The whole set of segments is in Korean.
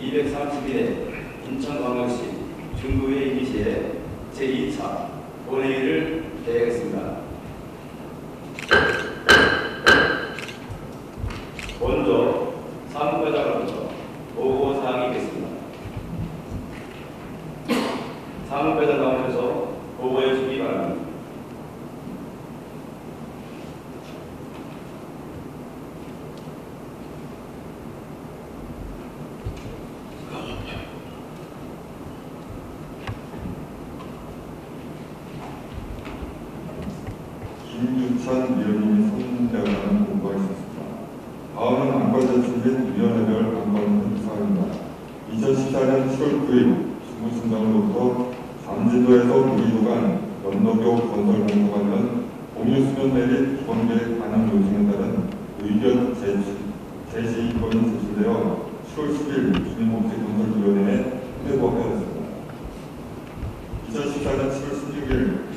232회 인천광역시 중구회 임시회 제2차 본회의를 개회하겠습니다. 먼저 사무과장으로부터 보고사항이 있겠습니다. 사무과장 나오셔서 보고해 주시기 바랍니다. 김유찬 위원님이 선대하는 공부가 있었습니다. 다음은 안과대출및 위원회별 안과는 사항입니다. 2014년 7월 9일 중구청장으로부터 잠진도에서 우이도간 연도교 건설 공부 관련 공유수면 내립 기본계획 반영 요청에 따른 의견 제시권이 제시되어 7월 10일 주민복지건설위원회에 회부하였습니다. 2014년 7월 16일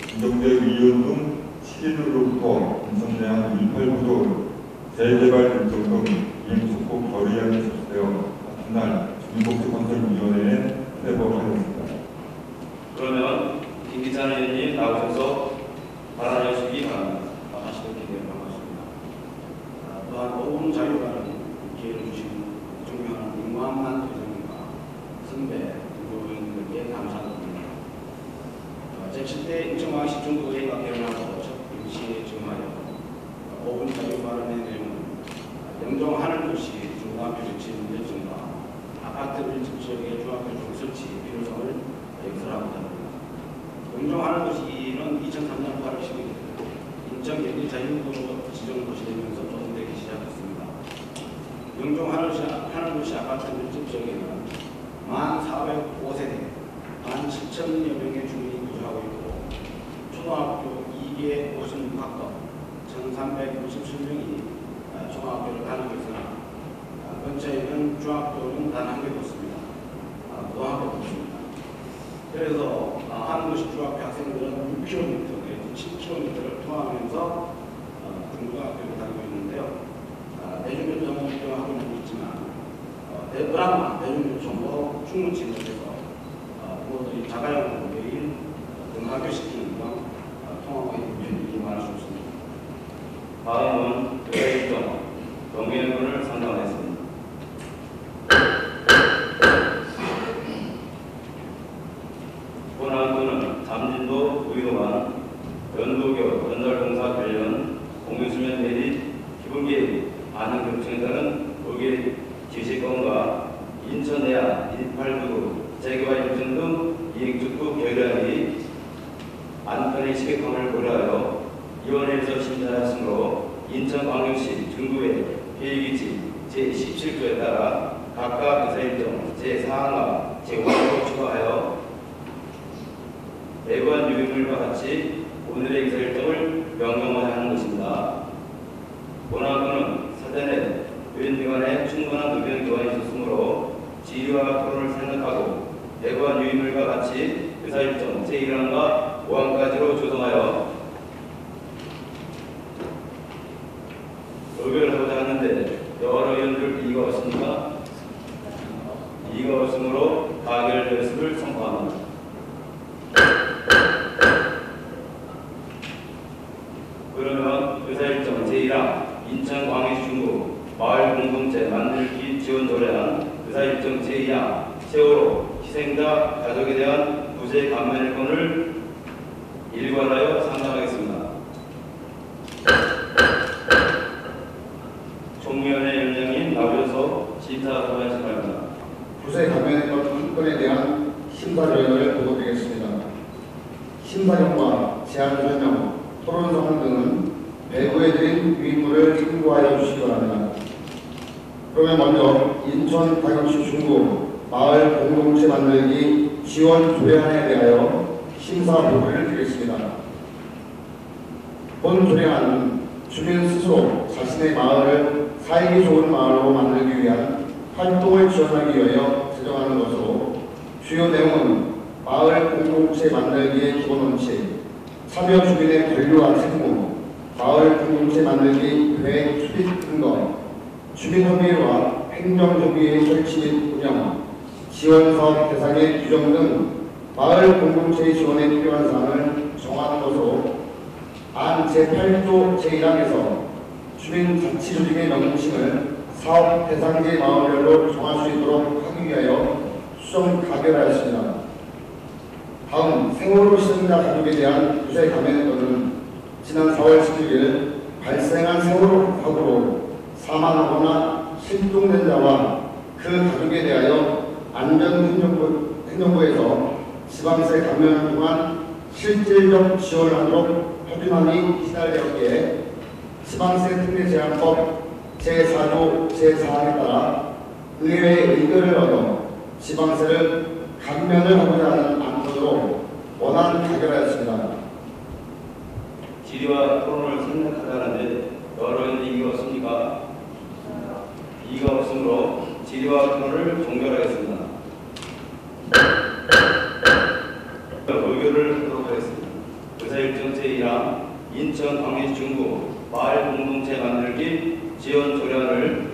김정대 의원 등 7일로부터 인천대학 189조 재개발 일정 등 이행 속고 결의안이 제시되어 같은 날 주민복지건설위원회에 회부하였습니다. 그러면 김기찬 의원님 나오셔서 발언해 주시기 바랍니다. 반갑습니다. 또한 5분 자유발언 기회를 주신 존경하는 임광만 대장님과 선배 의원님들께 감사드립니다. 제7대 인천광역시 중구회의가 개원하고 첫 임시회에 증하여 5분 자유발언의 내용은 영종 하늘도시 중고학교 유치 문제 증가, 아파트 밀집 지역의 중학교 설치 필요성을 역설하고자 합니다. 영종 하늘도시는 2003년 8월 10일 인천 경기 자유도로 지정도시되면서 조성되기 시작했습니다. 영종 하늘도시 아파트 밀집 지역에는 1405세대 17,000여 명의 주민이 거주하고 있고 초등학교 2개 56학번 1,367명이 중학교를 다니고 있으나 근처에는 중학교는 단 한 개도 없습니다. 고등학교도 없습니다. 그래서 하늘도시 중학교 학생들은 6km 내지 7km를 통하면서 중고등학교를 다니고 있는데요. 대중교통을 이용하고 있지만 대중교통도 충분치 못해서 부모들이 자가용으로 매일 등하교시키는 등 통하고 있는 면이 말할 수 없습니다. 다음은 의회일정 정의원을 상담하겠습니다. 본안건은 잠진도 우이도간 연도교 건설공사 관련 공유수면 내립 기본계획 반영 요청에 따른 의회 지시권과 인천대학 189도 재개발 일정 등 이행특구 결의안이 안건의 시급함을 고려하여 위원회에서 심사하였으므로 인천광역시 중구회 계획이지 제17조에 따라 각각 의사일정 제4항과 제5항으로 추가하여 내부한 유인물과 같이 오늘의 의사일정을 명령하야 하는 것입니다. 본안건은 사전에 의원들 간에 충분한 의견 교환이 있었으므로 질의와 토론을 생각하고 내부한 유인물과 같이 의사일정 제1항과 5항까지로 조정하여 의결을 하고자 하는데 여러 의원들 이의가 없습니까? 이의가 없으므로 가결되었음을 선포합니다. 그러면 의사일정 제1항 인천광역시 중구 마을공동체 만들기 지원 조례안 의사일정 제2항 세월호 희생자 가족에 대한 구제 감면권을 일괄하여 상정하겠습니다. 총위원회 위원장님 나오셔서 심사하도록 하시기 바랍니다. 구제 감면권에 대한 심사 결과를 보고드리겠습니다. 심사경과 제안 설명, 토론 상황 등은 배부해드린 위임물을 참고하여 주시기 바랍니다. 그러면 먼저 인천광역시 중구 마을 공동체 만들기 지원 조례안에 대하여 심사 보고를 드리겠습니다. 본 조례안은 주민 스스로 자신의 마을을 살기 좋은 마을로 만들기 위한 활동을 지원하기 위하여 제정하는 것으로 주요 내용은 마을 공동체 만들기의 기본 원칙, 참여 주민의 권리와 책무, 마을 공동체 만들기 계획 수립 근거, 주민협의회와 행정협의회 설치 및 운영, 지원 사업 대상의 규정 등 마을 공동체의 지원에 필요한 사항을 정하는 것으로 안 제8조 제1항에서 주민자치조직의 명칭을 사업 대상지 마을별로 정할 수 있도록 하기 위하여 수정 가결하였습니다. 다음 생으로 시청자 가족에 대한 구제 감면 또는 지난 4월 11일 발생한 세월호 사고로 사망하거나 실종된 자와 그 가족에 대하여 안전행정부에서 지방세 감면을 통한 실질적 지원을 하도록 협의안이 시달되었기에 지방세 특례 제한법 제4조 제4항에 따라 의회의 의결을 얻어 지방세를 감면을 하고자 하는 안건으로 원안 가결하였습니다. 질의와 토론을 생략하자는데 여러 이의가 없습니까? 이의가 없으므로 질의와 토론을 종결하겠습니다. 의결을 하도록 하겠습니다. 의사일정 제1항 인천 광역시 중구 마을 공동체 만들기 지원 조례안을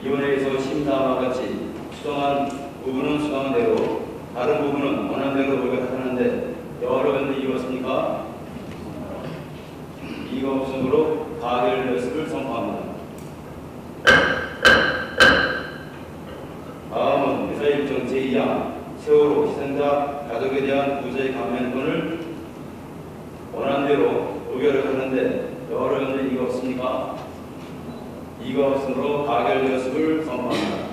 위원회에서 심사와 같이 수정한 부분은 수정한 대로 다른 부분은 원안대로 의결하는데 여러 이의가 없습니까? 이의가 없으므로 가결되었음을 선포합니다. 다음은 의사일정 제2항 세월호 희생자 가족에 대한 구제 감면권을 원안대로 의결을 하는데 여러 이의가 없습니까? 이의가 없으므로 가결되었음을 선포합니다.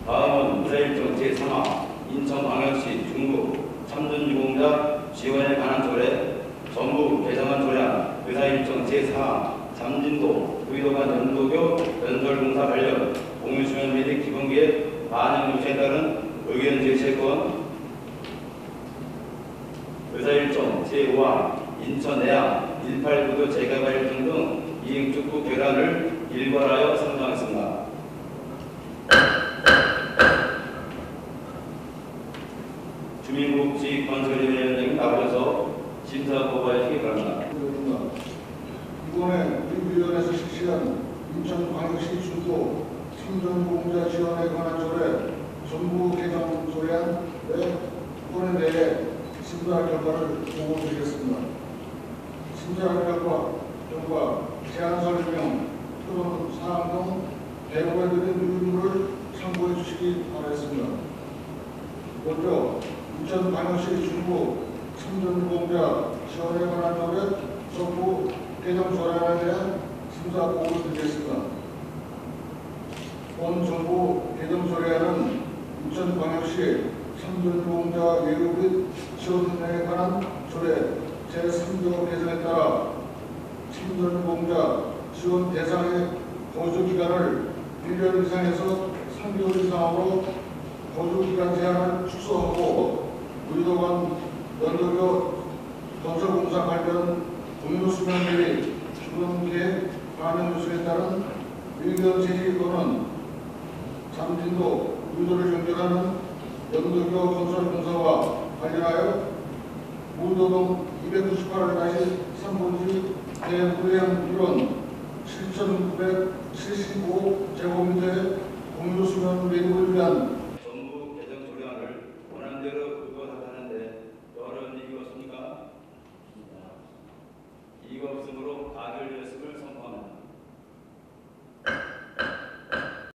다음은 의사일정 제3항 인천광역시 중구 참전유공자 지원에 관한 조례 전부 개정안 조례안 의사일정 제4항 잠진도 구의도간 연도교 연설봉사 관련 공유수면 및 기본기의 반영 요청에 따른 의견 제시권 의사일정 제5항 인천 내양 189도 재개발 일정 등 이행축구 결안을 일괄하여 선정하겠습니다. 주민복지건설위원장님 나오셔서 심사 보고하시기 바랍니다. 이번에 우리위원회에서 실시한 인천광역시 중구 참전보험자 지원에 관한 조례 전부 개정 조례안의 권에 대해 심사 결과를 보고드리겠습니다. 심사 결과 제안 설명 또는 사항 등 배부해드린 의무를 참고해 주시기 바라겠습니다. 먼저 인천광역시 중구 참전보험자 지원에 관한 조례 전부 개정 조례안에 대한 심사 보고를 드리겠습니다. 본 정부 개정 조례안은 인천광역시 참전보험자 예우 및 지원 능력에 관한 조례 제3조 개정에 따라 참전보험자 지원 대상의 거주기간을 1년 이상에서 3개월 이상으로 거주기간 제한을 축소하고 의료관 연도교 건설공사 관련 공유수면 및 주변계획 반영 요청에 따른 의견 제시 또는 잠진도 의도를 연결하는 연도교 건설공사와 관련하여 무도동 298-3번지 대불량 1원 7,975제곱미터의 공유수면 매입을 위한 전부 개정 조례안을 원안대로 의결하는데 여러 이의가 없습니까? 이의가 없으므로